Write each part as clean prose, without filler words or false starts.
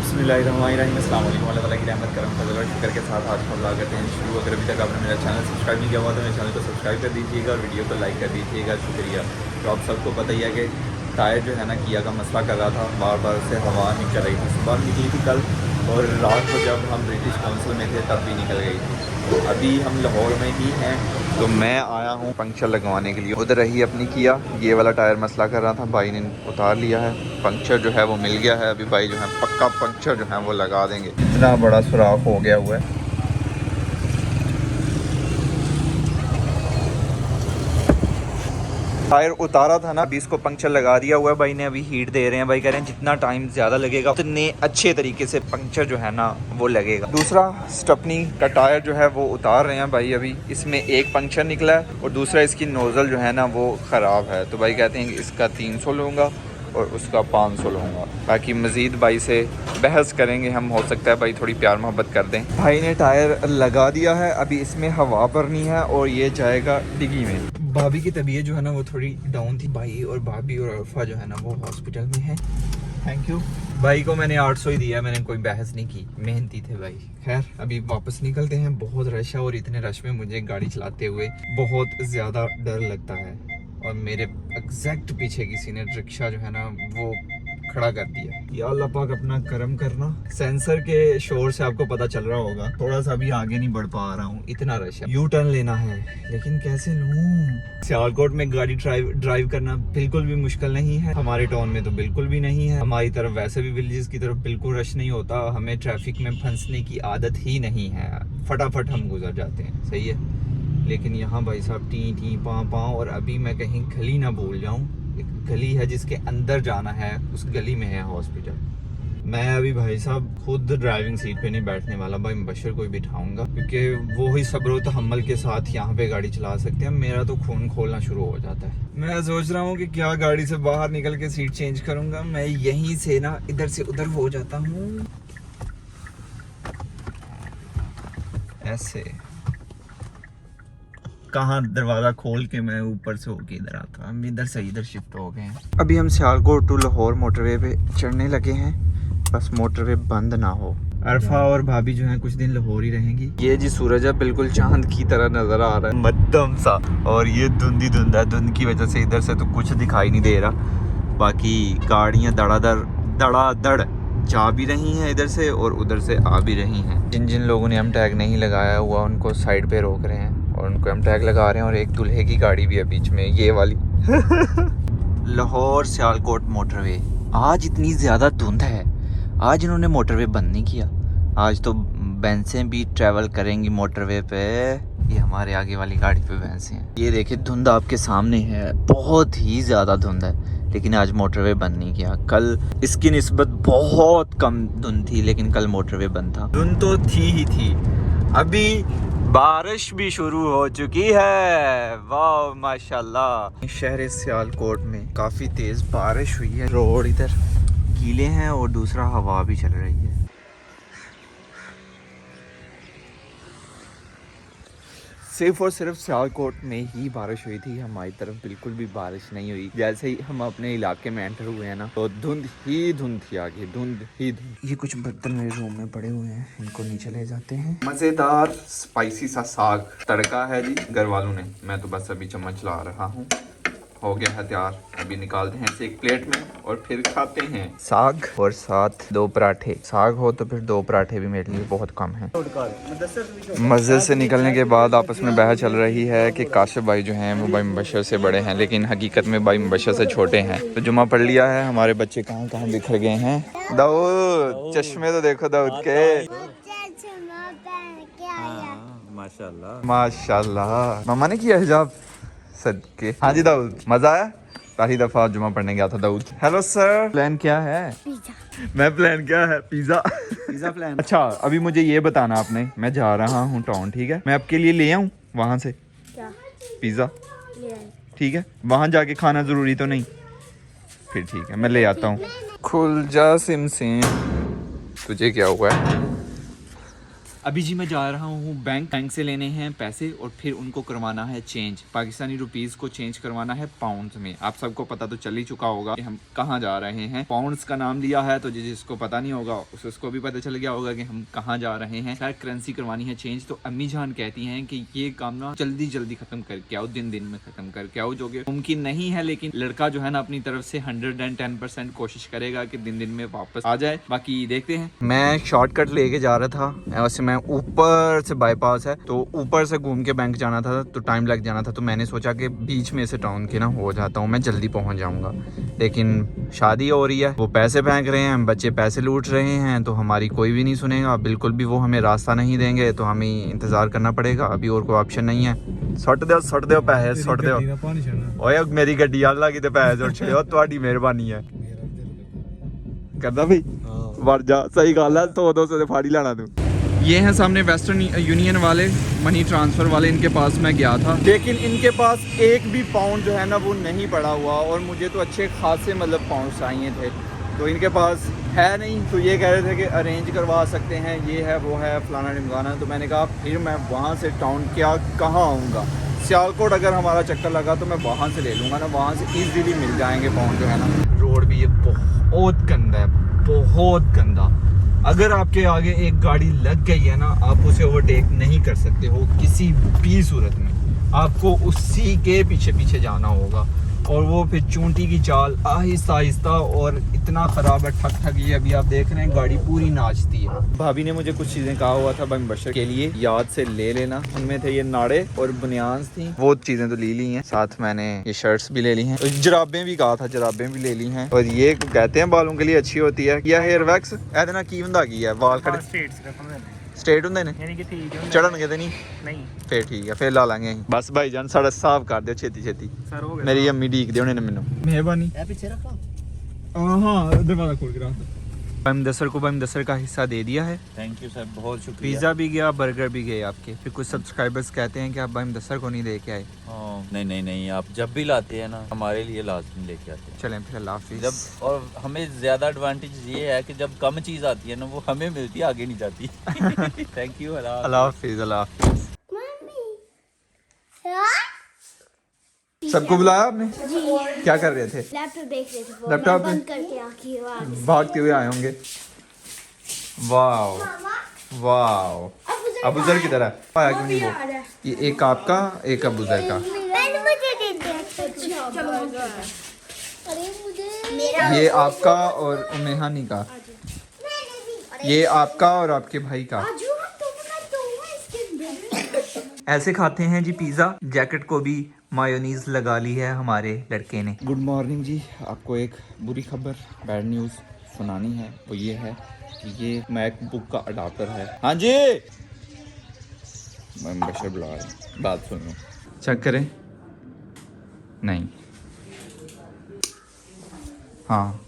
बिस्मिल्लाहिर्रहमानिर्रहीम, अस्सलाम वालेकुम, अल्लाह ताला की रहमत करम फजल और शुक्र के साथ आज हम करते हैं शुरू। अगर अभी तक आपने मेरा चैनल सब्सक्राइब नहीं किया हुआ तो मेरे चैनल को सब्सक्राइब कर दीजिएगा और वीडियो को लाइक कर दीजिएगा, शुक्रिया। तो आप सबको पता ही है कि टायर जो है ना किया का मसला कर रहा था, बार बार से हवा निकल रही थी। सुबह निकली थी कल और रात को जब हम ब्रिटिश काउंसिल में थे तब भी निकल गई थी। तो अभी हम लाहौर में ही हैं, तो मैं आया हूँ पंक्चर लगवाने के लिए। उधर रही अपनी किया, ये वाला टायर मसला कर रहा था, भाई ने उतार लिया है। पंक्चर जो है वो मिल गया है, अभी भाई जो है पक्का पंक्चर जो है वो लगा देंगे। इतना बड़ा सुराख हो गया हुआ है। टायर उतारा था ना, अभी इसको पंक्चर लगा दिया हुआ है भाई ने। अभी हीट दे रहे हैं, भाई कह रहे हैं जितना टाइम ज़्यादा लगेगा उतने अच्छे तरीके से पंक्चर जो है ना वो लगेगा। दूसरा स्टपनी का टायर जो है वो उतार रहे हैं भाई। अभी इसमें एक पंक्चर निकला है और दूसरा इसकी नोज़ल जो है ना वो ख़राब है। तो भाई कहते हैं कि इसका 300 लूँगा और उसका 500 लूँगा। बाकी मज़ीद भाई से बहस करेंगे हम, हो सकता है भाई थोड़ी प्यार मोहब्बत कर दें। भाई ने टायर लगा दिया है, अभी इसमें हवा भरनी है और ये जाएगा डिग्गी में। भाभी की तबीयत जो है ना वो थोड़ी डाउन थी भाई, और भाभी और अल्फा जो है ना वो हॉस्पिटल में है। थैंक यू भाई को मैंने 800 ही दिया, मैंने कोई बहस नहीं की, मेहनती थे भाई। खैर अभी वापस निकलते हैं, बहुत रश है और इतने रश में मुझे गाड़ी चलाते हुए बहुत ज़्यादा डर लगता है। और मेरे एग्जैक्ट पीछे किसी ने रिक्शा जो है ना वो खड़ा कर दिया। या अल्लाह पाक अपना करम करना। सेंसर के शोर से आपको पता चल रहा होगा, थोड़ा सा भी आगे नहीं बढ़ पा रहा हूँ, इतना रश है। यू टर्न लेना है लेकिन कैसे लूँ। सियालकोट में गाड़ी ड्राइव करना बिल्कुल भी मुश्किल नहीं है, हमारे टाउन में तो बिल्कुल भी नहीं है। हमारी तरफ वैसे भी विलेजेस की तरफ बिल्कुल रश नहीं होता, हमें ट्रैफिक में फंसने की आदत ही नहीं है, फटाफट हम गुजर जाते हैं, सही है। लेकिन यहाँ भाई साहब टी टी पाँ पाँ, और अभी मैं कहीं गली ना भूल जाऊँ। एक गली है जिसके अंदर जाना है, उस गली में है हॉस्पिटल। मैं अभी भाई साहब खुद ड्राइविंग सीट पे नहीं बैठने वाला, भाई मुबशर को ही बिठाऊंगा, क्योंकि वो ही सब्र तहम्मुल के साथ यहाँ पे गाड़ी चला सकते हैं। मेरा तो खून खोलना शुरू हो जाता है। मैं सोच रहा हूँ कि क्या गाड़ी से बाहर निकल के सीट चेंज करूँगा, मैं यहीं से ना इधर से उधर हो जाता हूँ ऐसे। कहाँ दरवाज़ा खोल के मैं ऊपर से होके इधर आता हूँ। हम इधर से इधर शिफ्ट हो गए हैं। अभी हम सियालकोट टू लाहौर मोटरवे पे चढ़ने लगे हैं, बस मोटरवे बंद ना हो। अरफा और भाभी जो हैं कुछ दिन लाहौर ही रहेंगी। ये जी सूरज है बिल्कुल चांद की तरह नज़र आ रहा है, मध्यम सा, और ये धुंध ही धुंध है। धुंध की वजह से इधर से तो कुछ दिखाई नहीं दे रहा। बाकी गाड़ियाँ धड़ाधड़ जा भी रही हैं इधर से और उधर से आ भी रही हैं। जिन जिन लोगों ने हम टैग नहीं लगाया हुआ उनको साइड पे रोक रहे हैं और उनको हम टैग लगा रहे हैं। और एक दूल्हे की गाड़ी भी है बीच में, ये वाली। लाहौर सियालकोट मोटरवे। आज इतनी ज़्यादा धुंध है, आज इन्होंने मोटरवे बंद नहीं किया। आज तो भैंसें भी ट्रैवल करेंगी मोटरवे पे। ये हमारे आगे वाली गाड़ी पे भैंसें हैं। ये देखिए धुंध आपके सामने है, बहुत ही ज़्यादा धुंध है, लेकिन आज मोटरवे बंद नहीं किया। कल इसकी निस्बत बहुत कम धुंध थी, लेकिन कल मोटरवे बंद था। धुंध तो थी ही थी। अभी बारिश भी शुरू हो चुकी है, वाह माशाल्लाह। शहर सियालकोट में काफ़ी तेज़ बारिश हुई है, रोड इधर गीले हैं और दूसरा हवा भी चल रही है। सिर्फ और सिर्फ सियालकोट में ही बारिश हुई थी, हमारी तरफ बिल्कुल भी बारिश नहीं हुई। जैसे ही हम अपने इलाके में एंटर हुए हैं ना तो धुंध ही धुंध थी, आगे धुंध ही धुंध। ये कुछ बर्तन मेरे रूम में पड़े हुए हैं, इनको नीचे ले जाते हैं। मज़ेदार स्पाइसी सा साग तड़का है जी घर वालों ने, मैं तो बस अभी चम्मच ला रहा हूँ। हो गया है तैयार, अभी निकालते हैं इसे एक प्लेट में और फिर खाते हैं। साग और साथ 2 पराठे। साग हो तो फिर 2 पराठे भी मेरे लिए बहुत कम है। मस्जिद से निकलने के बाद आपस में बहस चल रही है कि काशिफ भाई जो हैं वो भाई मुबशर से बड़े हैं, लेकिन हकीकत में भाई मुबशर से छोटे हैं। तो जुमा पढ़ लिया है, हमारे बच्चे कहाँ कहाँ बिखर गए हैं। दाऊद चश्मे तो देखो दाऊद के, माशाल्लाह माशाल्लाह। मामा ने किया हिजाब सदके। हाँ जी दाऊद, मजा आया? पहली दफा जुमा पढ़ने गया था दाऊद। हेलो सर, प्लान क्या है? पिज़्ज़ा। मैं प्लान क्या है? पिज़्ज़ा। Pizza plan. अच्छा अभी मुझे ये बताना आपने, मैं जा रहा हूँ टाउन, ठीक है? मैं आपके लिए ले आऊँ वहाँ से क्या? पिज़्ज़ा, ठीक है? वहाँ जाके खाना ज़रूरी तो नहीं? फिर ठीक है, मैं ले आता हूँ। खुल जा सिम सिम। तुझे क्या हुआ है? अभी जी मैं जा रहा हूँ बैंक से लेने हैं पैसे और फिर उनको करवाना है चेंज, पाकिस्तानी रुपीस को चेंज करवाना है पाउंड्स में। आप सबको पता तो चल ही चुका होगा कि हम कहाँ जा रहे हैं। पाउंड्स का नाम लिया है तो जिसको पता नहीं होगा उसको भी पता चल गया होगा कि हम कहाँ जा रहे हैं। शायद करेंसी करवानी है चेंज। तो अम्मी जान कहती हैं कि ये काम ना जल्दी जल्दी खत्म करके आओ, दिन दिन में खत्म करके आओ, जो कि मुमकिन नहीं है, लेकिन लड़का जो है ना अपनी तरफ से 110% कोशिश करेगा कि दिन दिन में वापस आ जाए। बाकी देखते हैं। मैं शॉर्टकट लेके जा रहा था, वैसे मैं ऊपर से बाईपास है तो ऊपर से घूम के बैंक जाना था तो टाइम लग जाना था, तो मैंने सोचा कि बीच में से टाउन के ना हो जाता हूँ, मैं जल्दी पहुँच जाऊँगा। लेकिन शादी हो रही है, वो पैसे फेंक रहे हैं, बच्चे पैसे लूट रहे हैं, तो हमारी कोई भी नहीं सुनेगा बिल्कुल भी। वो हमें रास्ता नहीं देंगे तो हमें इंतज़ार करना पड़ेगा। अभी और कोई ऑप्शन नहीं है। सुट दो पैसे, सुट दो। ओए मेरी गड्डी अल्लाह की ते पैसे सुट छड़ियो, ਤੁਹਾਡੀ ਮਿਹਰਬਾਨੀ है। करदा भाई वड़ जा, सही गल है, 100-200 से फाड़ी लाना तू। ये हैं सामने वेस्टर्न यूनियन वाले, मनी ट्रांसफ़र वाले, इनके पास मैं गया था, लेकिन इनके पास एक भी पाउंड जो है ना वो नहीं पड़ा हुआ, और मुझे तो अच्छे खासे मतलब पाउंड चाहिए थे, तो इनके पास है नहीं। तो ये कह रहे थे कि अरेंज करवा सकते हैं, ये है वो है फलाना ढिमकाना। तो मैंने कहा फिर मैं वहाँ से टाउन कहाँ आऊँगा। सियालकोट अगर हमारा चक्कर लगा तो मैं वहाँ से ले लूँगा ना, वहाँ से ईजीली मिल जाएंगे पाउंड जो है ना। रोड भी ये बहुत गंदा है, बहुत गंदा। अगर आपके आगे एक गाड़ी लग गई है ना, आप उसे ओवरटेक नहीं कर सकते हो किसी भी सूरत में। आपको उसी के पीछे पीछे जाना होगा, और वो फिर चूंटी की चाल, आहिस्ता आहिस्ता, और इतना ख़राब है, ठक ठक। ये अभी आप देख रहे हैं गाड़ी पूरी नाचती है। भाभी ने मुझे कुछ चीज़ें कहा हुआ था भाई बशर के लिए, याद से ले लेना। उनमें थे ये नाड़े और बुनियान्स थी, वो चीज़ें तो ले ली हैं, साथ मैंने ये शर्ट्स भी ले ली हैं, जराबें भी कहा था, जराबें भी ले ली हैं। और ये कहते हैं बालों के लिए अच्छी होती है। यह हेयर वैक्स ऐसे ना की हुंदा की है, बाल खड़े स्ट्रेट होंगे ने, चढ़नगे तो नहीं फिर ठीक है, फिर ला लेंगे। बस भाई जान साढ़ा साफ कर दो छेती छेती, मेरी अम्मी ढीक दे उन्हें मैनू मेहरबानी। हाँ दरवाजा खोल के रख दो। भाई मुदस्सर को भाई मुदस्सर का हिस्सा दे दिया है। थैंक यू सर, बहुत शुक्रिया। पिज़्ज़ा भी गया, बर्गर भी गए आपके। फिर कुछ सब्सक्राइबर्स कहते हैं कि आप भाई मुदस्सर को नहीं लेके आए। नहीं, आप जब भी लाते हैं ना हमारे लिए लाजमी लेके आते हैं। चलें फिर अल्लाह हाफिज़। जब और हमें ज़्यादा एडवांटेज ये है कि जब कम चीज़ आती है ना वो हमें मिलती है, आगे नहीं जाती। थैंक यू, अल्लाह हाफिज़। अल्लाह हाफिज़। सबको बुलाया आपने? क्या कर रहे थे? लैपटॉप देख रहे थे। लैपटॉप बंद करके आखिर भागते हुए आए होंगे। Wow wow. अबूजर की तरह आया क्यों नहीं वो? ये एक आपका, एक अबूजर का। ये आपका और उमेहानी का, ये आपका और आपके भाई का। ऐसे खाते हैं जी पिज़्ज़ा। जैकेट को भी मायोनीज लगा ली है हमारे लड़के ने। गुड मॉर्निंग जी, आपको एक बुरी खबर, बैड न्यूज़ सुनानी है। वो ये है कि ये मैकबुक का अडाप्टर है। हाँ जी, मैं बशर बुला रहा हूँ, बात सुन लो। चेक करें। नहीं, हाँ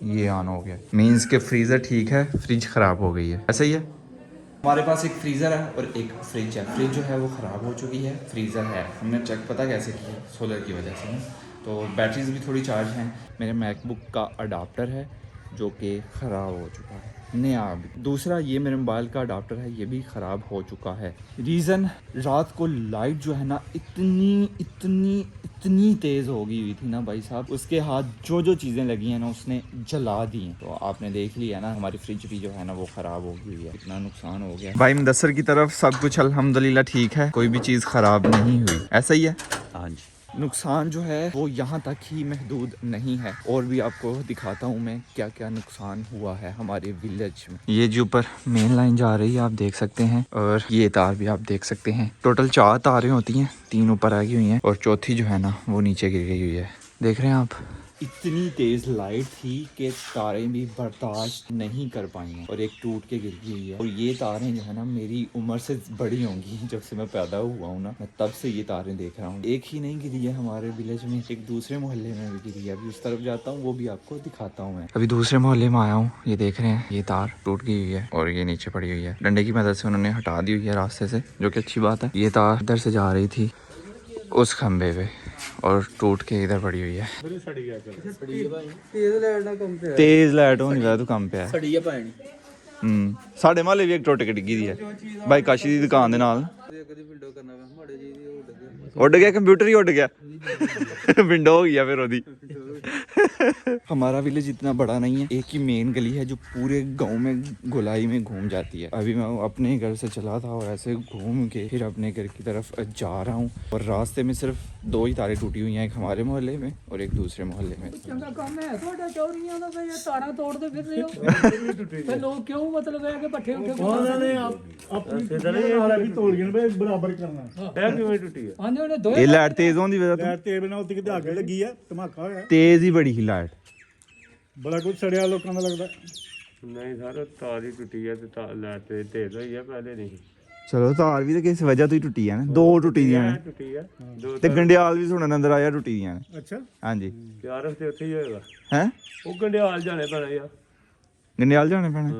ये ऑन हो गया, मीन्स के फ्रीज़र ठीक है, फ्रिज ख़राब हो गई है। ऐसा ही है। हमारे पास एक फ्रीज़र है और एक फ्रिज है। फ्रिज जो है वो ख़राब हो चुकी है, फ्रीज़र है। हमने चेक पता कैसे किया, सोलर की वजह से ना, तो बैटरीज भी थोड़ी चार्ज हैं। मेरे मैकबुक का अडाप्टर है जो कि ख़राब हो चुका है, नया। दूसरा ये मेरे मोबाइल का अडाप्टर है, ये भी ख़राब हो चुका है। रीज़न, रात को लाइट जो है ना इतनी तेज़ हो गई हुई थी ना भाई साहब, उसके हाथ जो चीज़ें लगी हैं ना उसने जला दी हैं। तो आपने देख लिया ना, हमारी फ्रिज भी जो है ना वो ख़राब हो गई है, इतना नुकसान हो गया। भाई मुदस्सर की तरफ सब कुछ अल्हम्दुलिल्लाह ठीक है, कोई भी चीज़ ख़राब नहीं हुई। ऐसा ही है? हाँ जी। नुकसान जो है वो यहाँ तक ही महदूद नहीं है, और भी आपको दिखाता हूँ मैं क्या क्या नुकसान हुआ है हमारे विलेज में। ये जो ऊपर मेन लाइन जा रही है आप देख सकते हैं, और ये तार भी आप देख सकते हैं। टोटल 4 तारें होती हैं, 3 ऊपर आ गई हुई हैं और चौथी जो है ना वो नीचे गिर गई हुई है। देख रहे हैं आप, इतनी तेज़ लाइट थी कि तारें भी बर्दाश्त नहीं कर पाई हैं, और एक टूट के गिर गई है। और ये तारें जो है ना मेरी उम्र से बड़ी होंगी, जब से मैं पैदा हुआ हूँ ना, मैं तब से ये तारें देख रहा हूँ। एक ही नहीं गिरी है हमारे विलेज में, एक दूसरे मोहल्ले में भी गिरी है। अभी उस तरफ जाता हूँ, वो भी आपको दिखाता हूँ। मैं अभी दूसरे मोहल्ले में आया हूँ, ये देख रहे हैं, ये तार टूट गई हुई है और ये नीचे पड़ी हुई है। डंडे की मदद से उन्होंने हटा दी हुई है रास्ते से, जो कि अच्छी बात है। ये तार इधर से जा रही थी उस खंबे पे और टूट के इधर पड़ी हुई है। तेज लाइट होने का तो कम पे है। ਸਾਡੇ ਮਹੱਲੇ ਵੀ ਇੱਕ ਟੁੱਟ ਕੇ ਡਿੱਗੀ ਦੀ ਹੈ ਬਾਈ ਕਾਸ਼ੀ ਦੀ ਦੁਕਾਨ ਦੇ ਨਾਲ उड़ गया कंप्यूटर ही उड़ गया विंडो हो गया फिर ओदी हमारा विलेज इतना बड़ा नहीं है एक ही मेन गली है जो पूरे गांव में गोलाई में घूम जाती है अभी मैं अपने घर से चला था और ऐसे घूम के फिर अपने घर की तरफ जा रहा हूँ और रास्ते में सिर्फ 2 ही तारें टूटी हुई हैं एक हमारे मोहल्ले में और एक दूसरे मोहल्ले में ਚੰਗਾ ਕੰਮ ਹੈ ਤੁਹਾਡਾ ਚੋਰੀਆਂ ਦਾ ਤੇ ਤਾਰਾਂ ਤੋੜਦੇ ਫਿਰਦੇ ਹੋ ਤੇ ਲੋਕ ਕਿਉਂ ਮਤਲਬ ਹੈ ਕਿ ਪੱਠੇ ਉੱਠੇ ਉਹਨਾਂ ਨੇ ਆਪਣੀ ਸਿੱਧਰੇ ਨਾਲ ਵੀ ਤੋੜ ਗਏ ਨੇ ਬਰਾਬਰ ਕਰਨਾ ਇਹ ਕਿਵੇਂ ਟੁੱਟੀ ਆ ਹਾਂਜੀ ਉਹਨੇ ਦੋ ये लाइट तेज होंदी वजह ਲੈਟ ਤੇ ਬਿਨਾ ਉੱਤੇ ਕਿਤੇ ਅੱਗ ਲੱਗੀ ਆ ਧਮਾਕਾ ਹੋਇਆ तेज ही बड़ी ही लाइट ਬੜਾ ਕੁਝ ਸੜਿਆ ਲੋਕਾਂ ਦਾ ਲੱਗਦਾ ਨਹੀਂ ਸਰ ਤਾਰ ਹੀ ਟੁੱਟੀ ਹੈ ਤੇ ਲੈਟ ਤੇ ਤੇਜ਼ ਹੋਈ ਹੈ ਪਹਿਲੇ ਨਹੀਂ चलो तार भी तो किस वजह तो ही टुटी है ना 2 टुटी दी ने ਟੁੱਟੀ ਹੈ ਦੋ ते गंडियाल भी सुनन अंदर आया टुटी दी ने ਅੱਛਾ हाँ जी ਯਾਰ ਤੇ ਉੱਥੇ ਹੀ ਹੋਏਗਾ हैं ਉਹ ਗੰਡਿਆਲ ਜਾਣੇ ਪੈਣਾ ਯਾਰ गंडियाल जाने पैना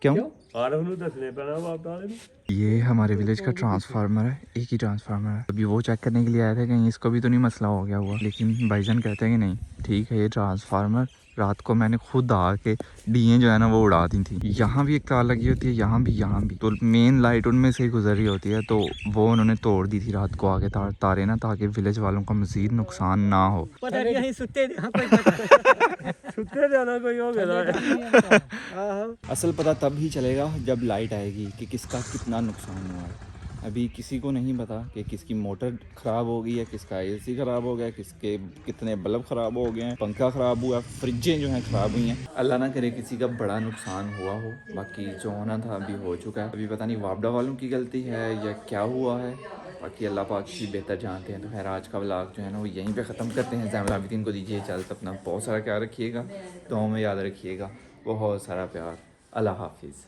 क्यों ਆਰਫ ਨੂੰ ਦੱਸਣੇ ਪੈਣਾ ਬਾਪ ਵਾਲੇ ਨੂੰ ये हमारे विलेज का ट्रांसफार्मर है एक ही ट्रांसफार्मर है अभी वो चेक करने के लिए आए थे कहीं इसको भी तो नहीं मसला हो गया हुआ लेकिन भाईजान कहते हैं कि नहीं ठीक है ये ट्रांसफार्मर रात को मैंने खुद आके डीएं जो है ना वो उड़ा दी थी यहाँ भी एक तार लगी होती है यहाँ भी तो मेन लाइट उनमें से ही गुजर रही होती है तो वो उन्होंने तोड़ दी थी रात को आके तारे ना ताकि विलेज वालों का मजीद नुकसान ना हो ਪਤਾ ਨਹੀਂ ਅਸੀਂ ਸੁੱਤੇ ਕੋਈ ਪਤਾ ਸੁੱਤੇ ਜਾਣਾ ਕੋਈ ਹੋ ਗਿਆ असल पता तब ही चलेगा जब लाइट आएगी कि किसका कितना नुकसान हुआ है अभी किसी को नहीं पता कि किसकी मोटर ख़राब हो गई है किसका एसी ख़राब हो गया किसके कितने बल्ब ख़राब हो गए हैं पंखा ख़राब हुआ फ्रिजें जो हैं ख़राब हुई हैं अल्लाह ना करे किसी का बड़ा नुकसान हुआ हो बाकी जो होना था अभी हो चुका है अभी पता नहीं वापडा वालों की गलती है या क्या हुआ है बाकी अल्लाह पाक ही बेहतर जानते हैं तो खैर आज का व्लॉग जो है ना वो यहीं पे ख़त्म करते हैं ज़ैमलाबिदीन को दीजिए इजाज़त अपना बहुत सारा ख्याल रखिएगा दुआओं में याद रखिएगा बहुत सारा प्यार अल्लाह हाफिज़।